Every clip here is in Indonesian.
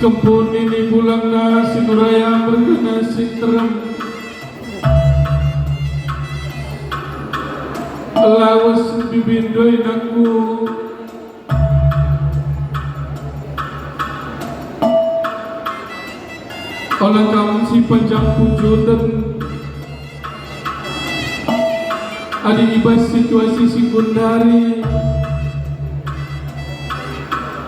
Kebun ini bulan na sinuraya berkena sinterem lawas bibindoy naku olah kamu si panjang pujutan ada ibas situasi sekundari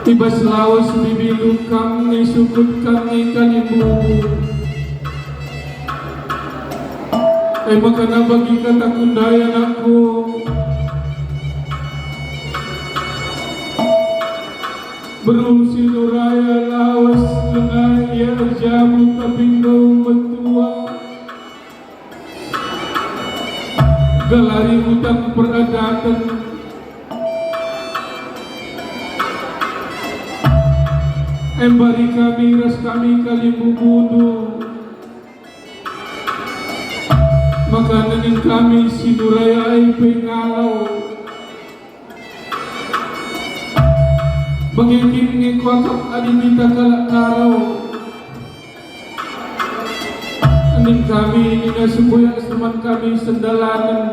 ibas lawas bibilu kami sukut kami kalimu makana bagi kata kundayan aku berusi nuraya lawas lengah ya jamu kapingau mentua galari utang peradatan embari kami ras kami kalimu bunuh makanan kami sinuraya ay pengalau mengikin ngekuakap adinita kalak karau aning kami nina sebuyak teman kami sendalanan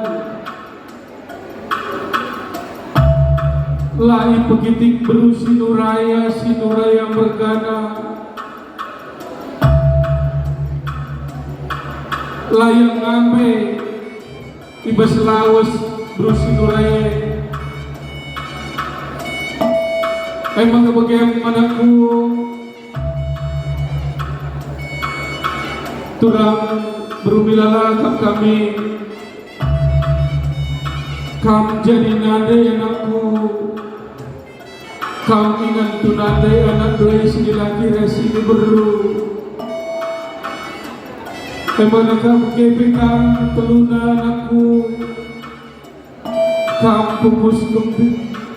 lai pegitik berusi nuraya sinuraya mergana layang ngambe ibas lawas berusi nuraya emang bagaimanaku turang berumilalah kami kam jadi nade anakku kam ingat tu nade anak dua sini lagi resini beru emang kam kepekan teluna anakku kam pupus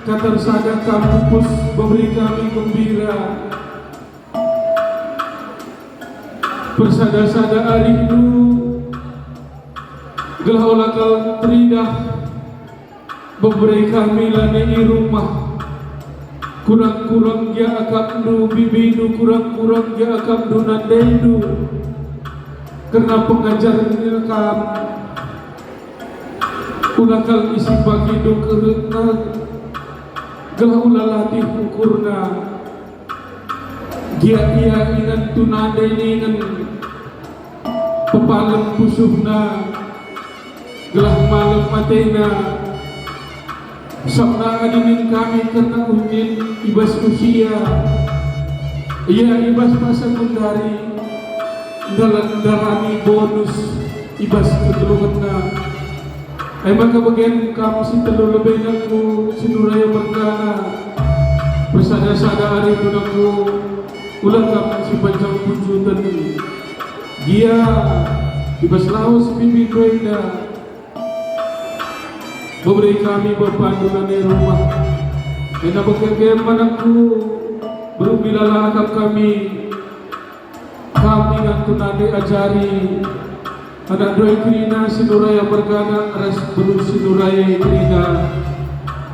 kata saja kam pupus memberi kami gembira bersada-sada hari itu gelah olah kau teridah memberi kami lani rumah kurang-kurang dia akam du bibinu kurang-kurang dia akam du nandendu karena pengajar rekam ulakal isi bagi du kerana gelah ulah latih ukurna dia ingat tu nandeni ingat pepalam pusuhna gelah malam matena sabna adinin kami kena unin ibas usia ia ibas masa kundari dalam dalami bonus ibas ketulunganna emang kebagian kamu si telur lebih naku sinuraya berkana bersada-sada hari itu naku ulang kamu si panjang pujutan dia ibas lawas bibi doida memberi kami berpanduan di rumah dan bagaimanaku berumilalah akam kami dan tunade ajari anak doi krina sinuraya bergana ras beru sinuraya krina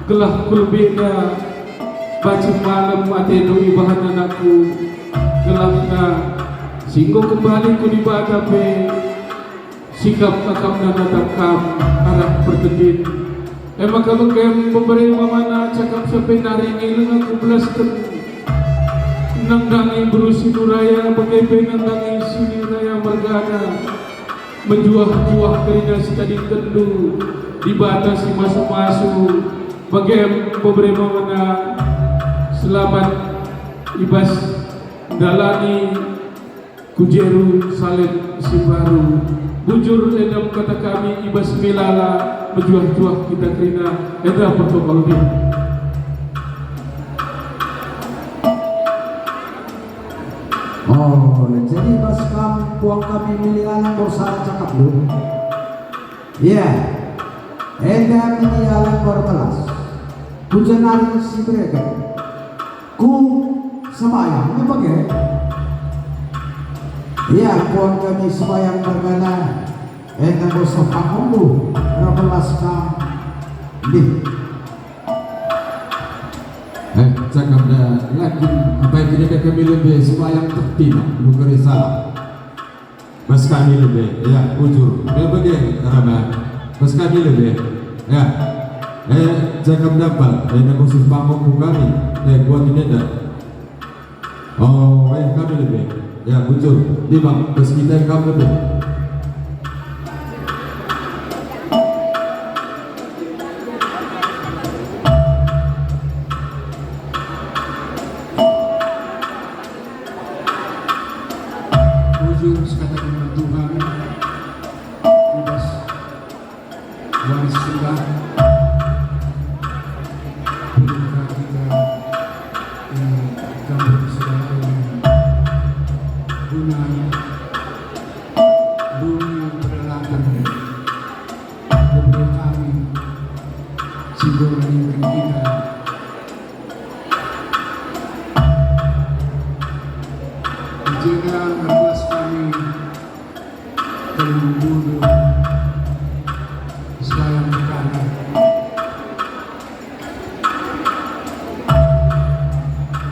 gelah kulbeda baca malam ateno ibahan anakku gelahna singgung kembali ku dibaca pe sikap akam dan atakam arah bertedin emang kamu kem memberi mamana cakap sampai naringi lengan ku belaskan nangdangi berusi nuraya bagai nangdangi sinuraya mergana menjuah-juah kerina setadi tendu dibatasi masuk-masuk bagai memberi mamana selamat ibas dalani kujeru salib si baru bujur dalam kata kami ibas milala menjuah-juah kita kerina edra protokol ini. Oh, jadi pas kampung kami miliaran bersama cakap dulu. Iya, enda miliaran berkelas. Hujan hari si mereka. Ku semayang, apa ke? Iya, kawan kami semayang bergana. Enda bersama kamu berkelas kami. Cakap dah lagi apa yang tidak kami lebih semua yang tertina bukan salah. Mas kami lebih ya ujur. Bagaimana karena mas kami lebih ya. Cakap dapat. Nak khusus pamong kami. Buat ini dah. Oh, kami lebih ya ujur. Di bang, mas kita kami lebih. Ujung sekatakan Tuhan bebas waris sudah pemerintah kita di kampung Surabaya guna bumi yang berlatar memberi kami simbol lingkungan kita dijaga meruas kami dari membunuh sayang kami.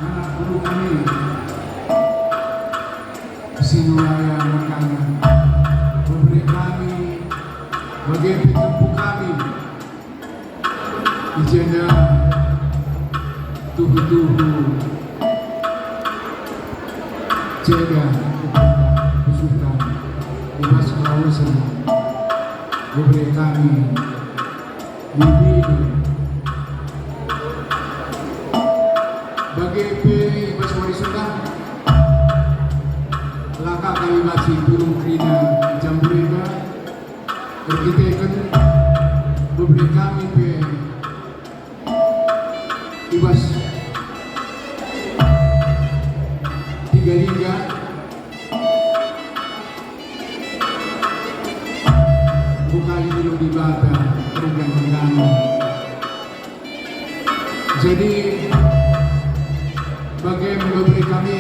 Anak guru kami Sinuraya Mekana memberi kami bagai penyembuh kami dijaga tubuh-tubuh jaga khususkan bebas kawasan memberi kami bimbing bagi bebas warisan laka kami masih burung krina jambrega berkitekan memberi kami bebas tiga liga bukan dulu di bata tergang mengganggu. Jadi bagaimana memberi kami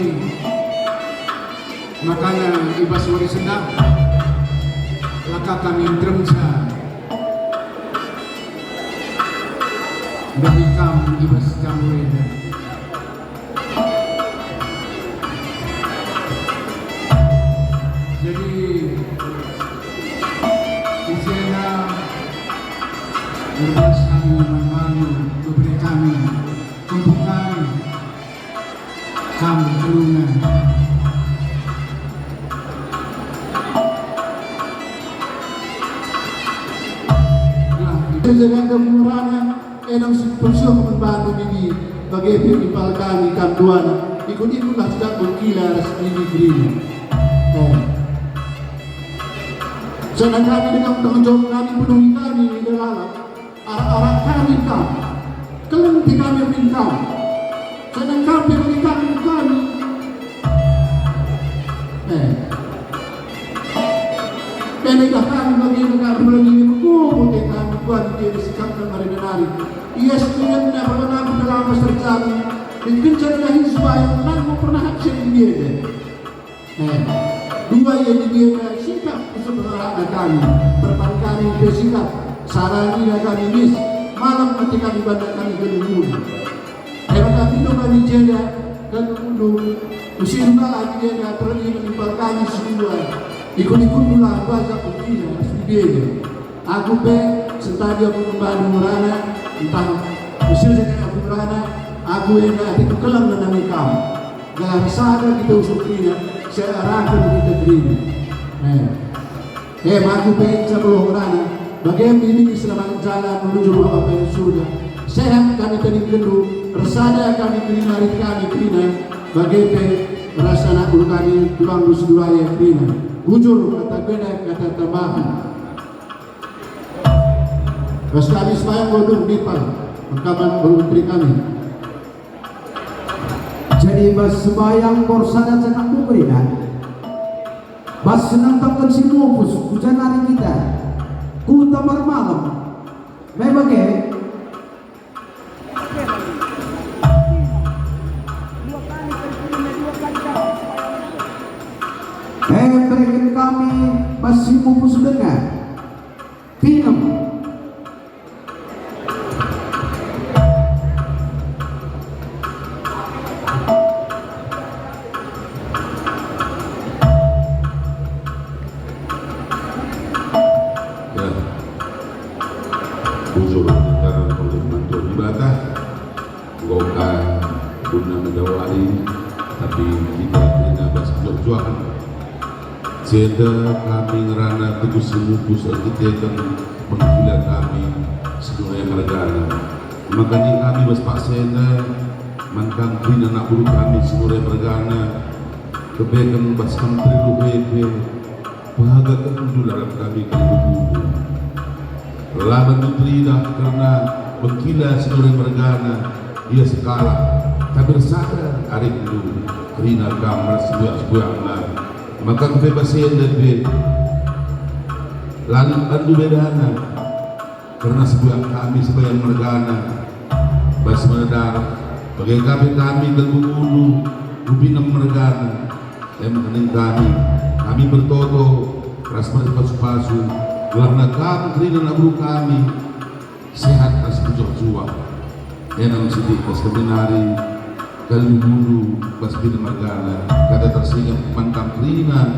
makanan ibas warisan laka kami teremsa dari kami ibas jamurena. Jadi isinya berbas kami malu memberi kami tumpukan kami keruna dengan kemurahan enang sepuluh membantu ini bagi ipal kami kanduan ikut-ikutlah tidak berkila resmi diri. Sedang kami dengan tanggung jawab kami penuhi kami di dalam arah-arah kami kelenti kami bintang. Sedang kami bagi kami. Ketika kami bagi negara berlebih mengkumpulkan kami buat diri sikapkan mari menari. Ia sebenarnya pernah dalam terjadi dikejar dengan supaya menang pernah action dia. Dua yang dia sikap sebenarnya kami berpan kami bersikap sarani kami mis malam ketika ibadah kami kedua. Karena kami itu kami jaga dan dulu usia lagi dia terlihat menimpa kami semua. Ikut-ikut pula bahasa Putih SPB. Aku sentadi aku kembali merana entah usia saya aku merana aku yang itu kelam dan kamu. Dalam sadar kita usulnya saya arahkan kita terima. Aku sebelum merana bagaimana ini selama jalan menuju apa yang sudah sehat kami tadi kendu resada kami terima hari kami terima bagaimana rasa anak kami tulang Surabaya terima. Bujur kata beda kata tambahan. Sekali semayang bodoh nipal mengkaban bermenteri kami. Jadi bas sembayang borsada cakap bukrinan. Bas senang takkan si mupus hujan hari kita. Ku tamar malam. Memangnya berikan kami masih mupus dengar film kami kita kena bas perjuangan. Jeda kami ngerana teguh semukus kita akan menggila kami sedunia mergana. Makanya kami bas Pak Seda mangkang kina anak buru kami sedunia mergana. Kebekan bas kantri luhebe bahagia kemundulan kami kebubu. Laban menteri dah karena berkila seluruh mergana ia sekala tak bersada hari itu kerina gambar sebuah maka kebebasan lebih lalu andu bedana karena sebuah kami sebagai mergana bas menedar bagai kami terbulu ubinam mergana yang mengenai kami bertoto ras pasu-pasu karena kami kerina nabru kami sehat as berjuang enam sidik pas kebenari kali dulu pas bina margana kata tersingat mantap kerina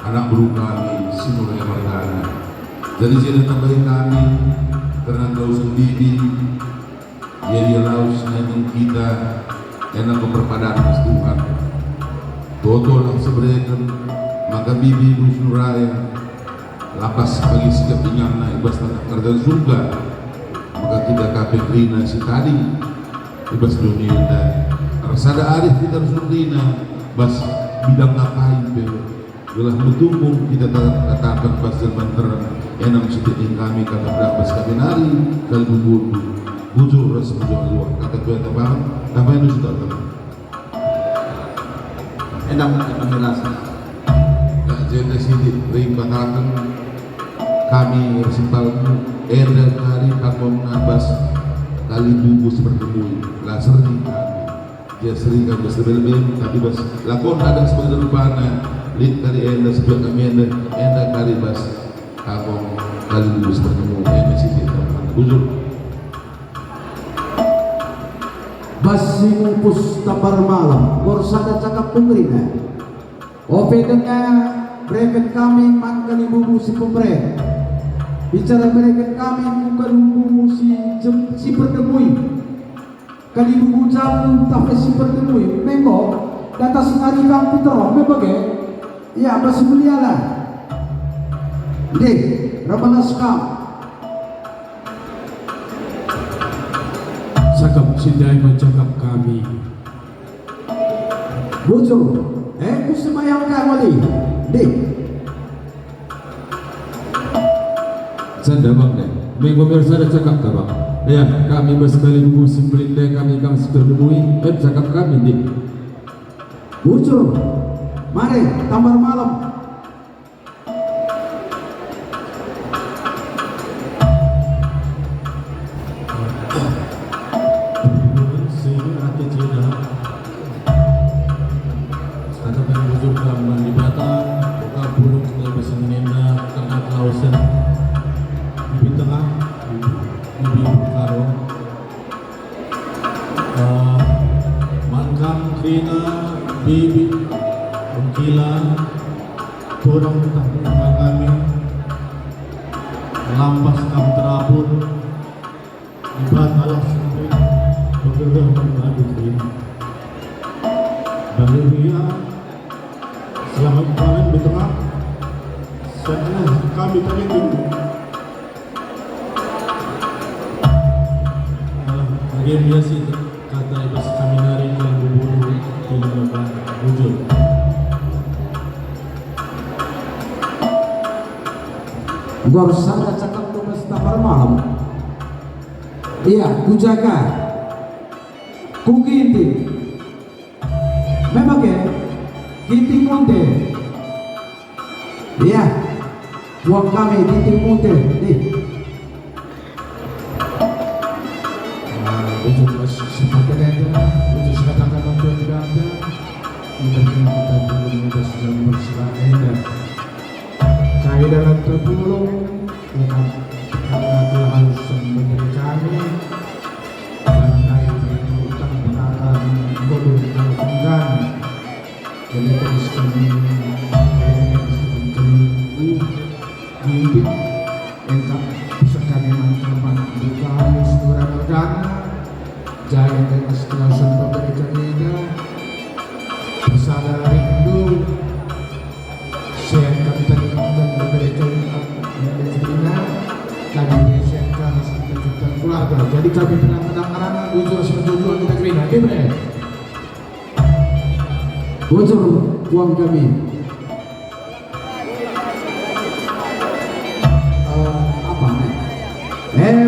anak buru kami simulai margana jadi jadi tambahin kami karena kau sendiri jadi laus dengan kita enam keperpadaan mas Tuhan totol yang sebenarnya maka bibi Nuraya lapas bagi sikap inyana ibas kerja surga maka kita kabeh rina si tadi ibas dunia dan rasada arif kita surina bas bidang ngapain be gelah bertumbuh kita katakan bas dan banteran enam setiap kami kata berapa kabinari kali bubudu bujur ras bujur luar kata gue tebang apa yang sudah teman Endang penjelasan. tak jadi sidik rimbatakan kami simpalmu enda kari kamu nabas kali bungkus bertemu lah sering kami dia sering kami sebelum tapi bas lakon ada sebagai rupana lid kali enda sebelah kami enda kali bas kamu kali bungkus bertemu masih kita bujur Basi mupus tapar malam Borsada cakap pemerintah Ope dengan mereka kami mangkali bubu si pemerintah bicara mereka kami bukan bubu si berdemui kali bubu jamu tapi si berdemui membo data singari kang pitero membagai ya basi mulialah deh rabanas kam Cakap sindai mencakap kami bujur kusemayang wali deh Sanda bang deh, pemirsa ada cakap tak bang? Ya, kami bersekali musim berindai kami kang sudah nemui, cakap kami deh. bujur mari tambar malam Bibi, Bengkila, Turang Tengah kami, Lampas Kam Terapur, Ibat Alas Sampai, Bergerak Mengadu Kini. Bahagia, selamat kalian di tengah. Setelah kami tadi tunggu. Bagian biasa kata ibas kami nari yang berburu di lembaga wujud. Borsada cakap tugas tambar malam iya kujaga kuginti memang ya ginting monte iya buang kami ginting monte nih Wujud seperti itu, wujud sekatakan untuk tidak ada. Mungkin kita dulu mudah sedang berserah kami dalam terpulung, ya kan? Karena Tuhan memberi kami karena itu utang penatan bodoh dan enggan. Jadi terus kami mimpi engkau pusaka memang teman buka seluruh negara. Jaya dan sekelasan pemberikan ini bocor puang kami. Apa nih?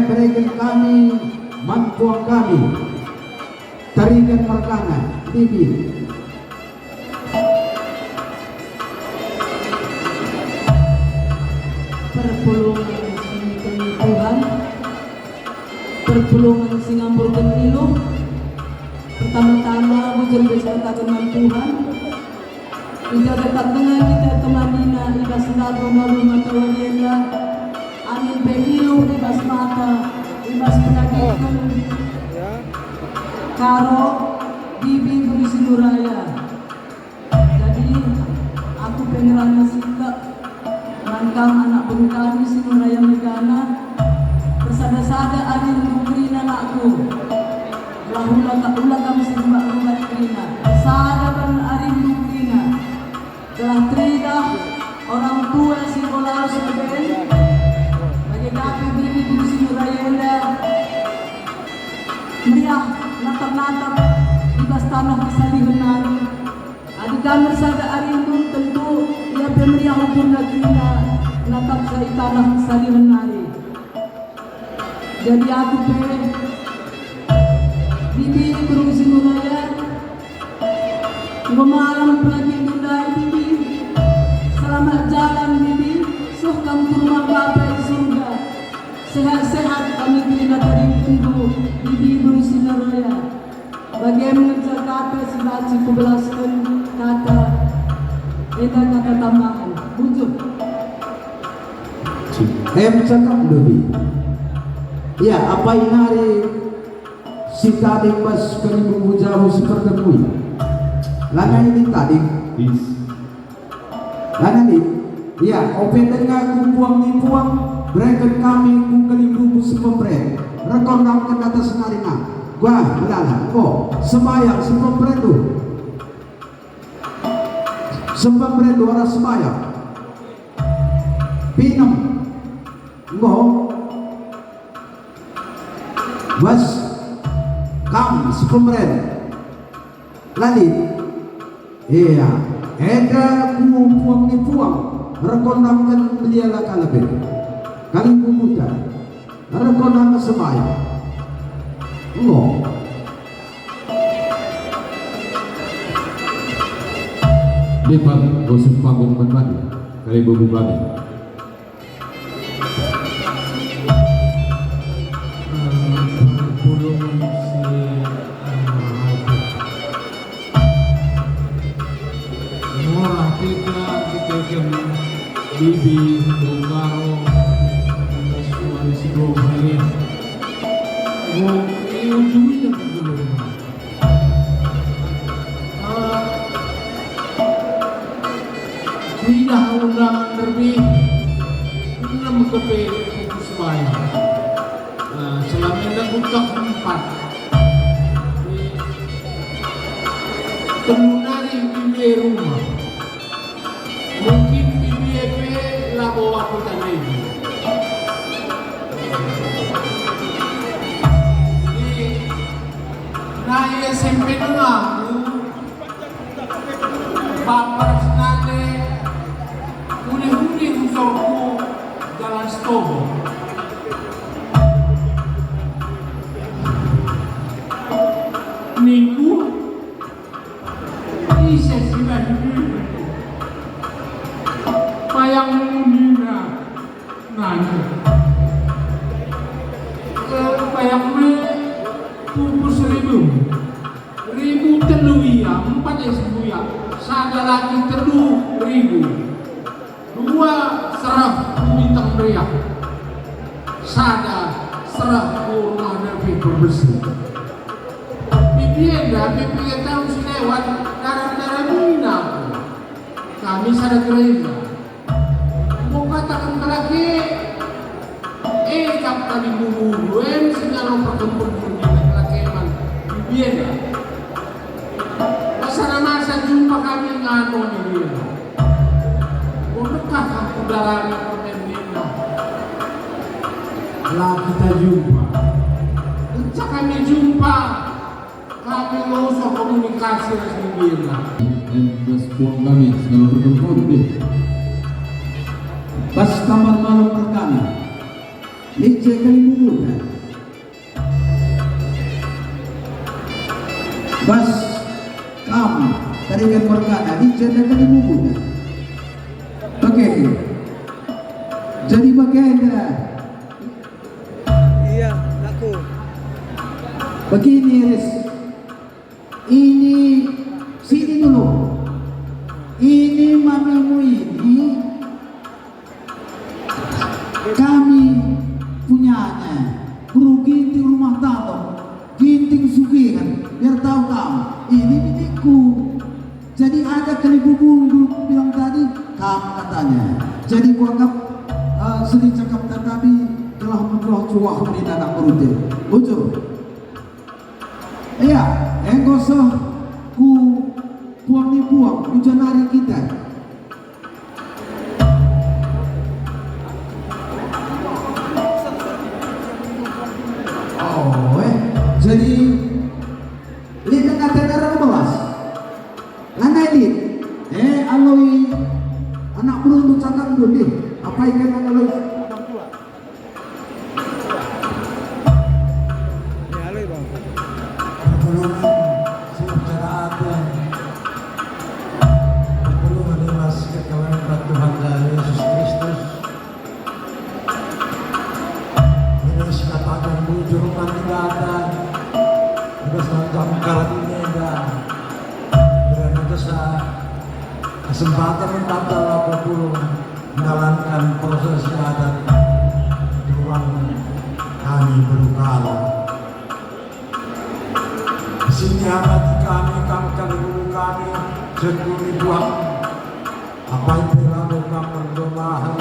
Berikan kami mantuang kami, tarikan merkana, bibi. Perpulungan sing Tuhan, perpulungan sing amburkan ilu. Pertama-tama bujur beserta dengan Tuhan. Ija dekat dengan kita temanina, ibas nato malu mata wadienda. Angin behilu ibas mata, ibas penyakit karo bibi berisi nuraya. Jadi aku pengen sita mangkang anak bengkani sinuraya megana bersada-sada angin nukrina anakku. Lahula tak ulang kami sembah rumah krina bersada dan arin nukrina telah trida orang tua sekolah sebeben bagi kami bibi berisi nuraya meriah natap-natap ibas tanah kesalihan. Adik kami bersada arin pun tentu ia pemeriah hukum negerinya natap dari tanah kesalihan hari. Jadi aku bibi berusi nuraya malam lagi tundai bibi selamat jalan bibi suh kamu ke rumah Bapa di surga sehat-sehat kami bina dari pintu bibi berusi nuraya bagaimana kata silaci kebelaskan kata kata tambahan bujur Cakap lebih. Ya, apa inari si tadi pas kelibu jauh seperti lana ini tadi lana ini ya open dengan kumpuang nipuang berikan kami kelibu sepempret rekondam ke atas narina gua belala sembayang sepempret tu orang sembayang pinam was kam sepempret lalit iya ada kumpuang nipuang rekondamkan belialah kalabet kali bubuta rekondam sembayang Lipat gosip panggung teman kali bubu kami. Perpulungan si Murah kita kan bibi bungaro semua si dua hari. Ujungnya perpulungan. Tidak undangan lebih 6 kepe itu sembahyang. Selama ini buka 4 tenunari bibi rumah mungkin bibi epe lah bawa aku tanah ini. Jadi naik SMP dengaku bapak senane uni usahaku jalan stobo. Minggu bisa sudah payang mudina nanya payang me pupus ribu telu ya 4 ya sada lagi telu ribu 2 serah bintang meriah sada serah rumah nabi bersih. Bibienda, bibi tahu si lewat darah mina. Kami sadar gereja. Mau katakan lagi, kap tadi bulu, sinalo perkembun dunia lagi man. Bibienda. Pasal masa jumpa kami ngano ni dia. Dekat aku darahnya pemina. Lah kita jumpa. Kami jumpa. Kami mau komunikasi kasih rasmi lah. Bas puang kami segala berkumpul deh. Bas kamar malam perkami Liche Kalimubuda Bas kam tarikan perkana Liche Kalimubuda. Oke, jadi bagaimana? Iya, laku. Begini Riz, ini sini dulu. Ini mamimu ini kami punyanya. Bro ginting rumah tato, ginting sugihan. Biar tahu kamu, ini milikku. Jadi ada kelibubung bilang tadi, kamu katanya. Jadi gua anggap sering cakap tetapi telah menjual cuah di anak berutin. Bujur. Iya, enggosah ku buang di buang, hujan hari kita. Oh, jadi lihat kata darah belas. Lana ini, aloi anak beruntung cakap dulu deh. Apa ikan aloi? Ya, halo bang. Pertolongan secara ada. Pertolongan imas kekawanan Tuhan dari Yesus Kristus. Ini katakan bujur nanti ada. Kita sedang karat ini ada. Berada desa kesempatan mentabal apapun menjalankan proses adat Tuhan kami berukala. Sini hati kami kami sekuni buang apa yang dilakukan perdomaan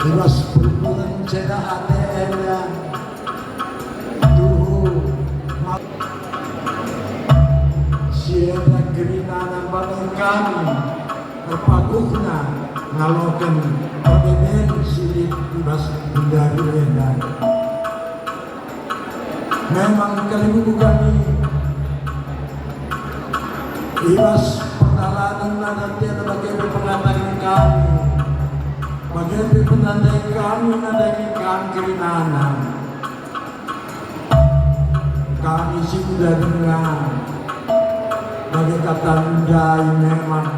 bebas berbulan ceda ATM-nya tuhu siapa kerinana bagi kami berpakuhna ngalokan perbedaan silik bebas dari edan. Memang kalimu kami iwas perjalanan nanti ada bagaimana pengatakan kami bagaimana penandai kami nadai kami kerinana kami sudah dengar bagi kata menjai memang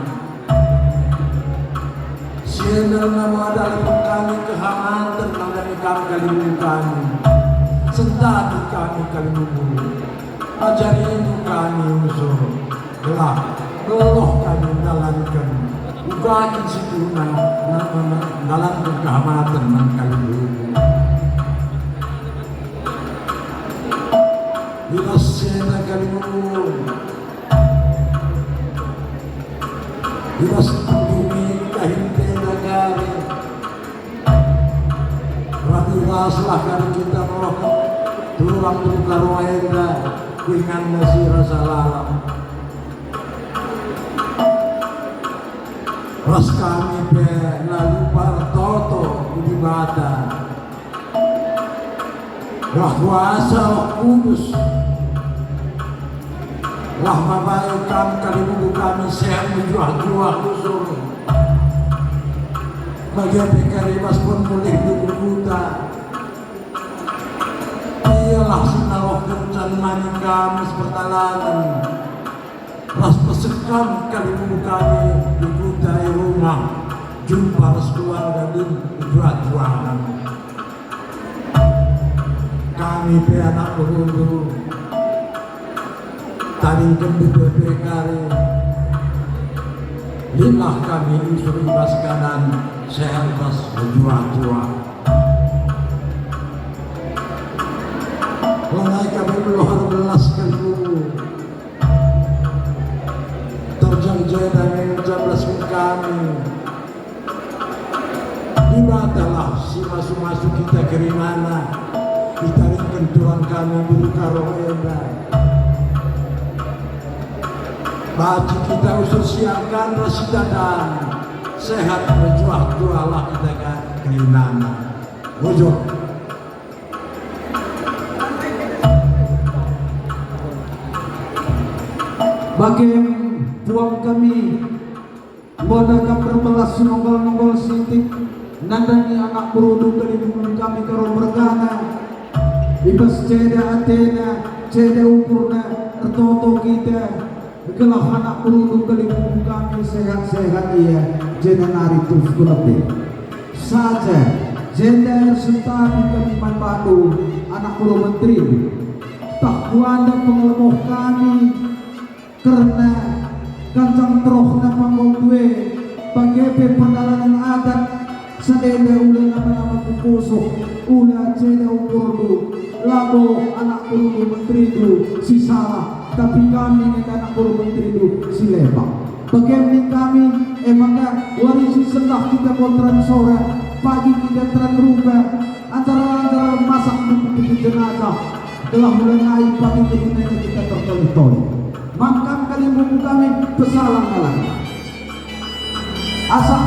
siapa nama dalam kami kehangatan nadai kami kalimu kami sentadi kami kalimu ajari itu kami unsur gelap leloh kami dalamkan ugakin situna dalamkan kehamatan dan kalimu bila sena kalimu bila setumi kahinte negari ratulah kali kita melakukan tulang tukar waenda dengan nasi rasa lalam ras kami pe lalu partoto di bata rahwasa kudus rahma baik kami kalimu kami sehat menjuah-juah kusur bagaimana karimas pun mulih buta ialah sinaroh kencan mani kami sepertalanan ras pesekam kalimu kami di kutai rumah jumpa ras keluarga dan juat-jualan kami pe anak berundu tadi kembali BPKRI lillah kami usuri baskanan sehat ras berjuang-juang mulai kami meluar belaskan dulu terjang-jang dan menjablaskan kami ibadalah si masuk-masuk kita kerimana ditarik Tuhan kami dulu karohenda baju kita usur siangkan rasidadan sehat berjuang Allah kita kan kerinana wujud Bagian buang kami boda berbelas nonggol-nonggol sintik nandani anak berudu kelibungan kami karo bergana ibas ceda atena ceda ukurna ertoto kita gelah anak berudu kelibungan kami sehat-sehat iya jeda nari terus kulabde saja jeda sentani kami manbadu anak buru menteri tak kuanda pengelomoh kami karena kancang troh na pangogwe pagepe pandalanan adat sadenda ula nama-nama kupusok ula ceda ukurdu labo anak buru menteri itu si salah tapi kami dengan anak buru menteri itu si lebak bagaimana kami emangnya warisi setelah kita kontran sore pagi kita terang rubah antara masak mempunyai jenazah telah mulai naik pagi kita tertoli-toli makam kali buku kami pesalang lagi asap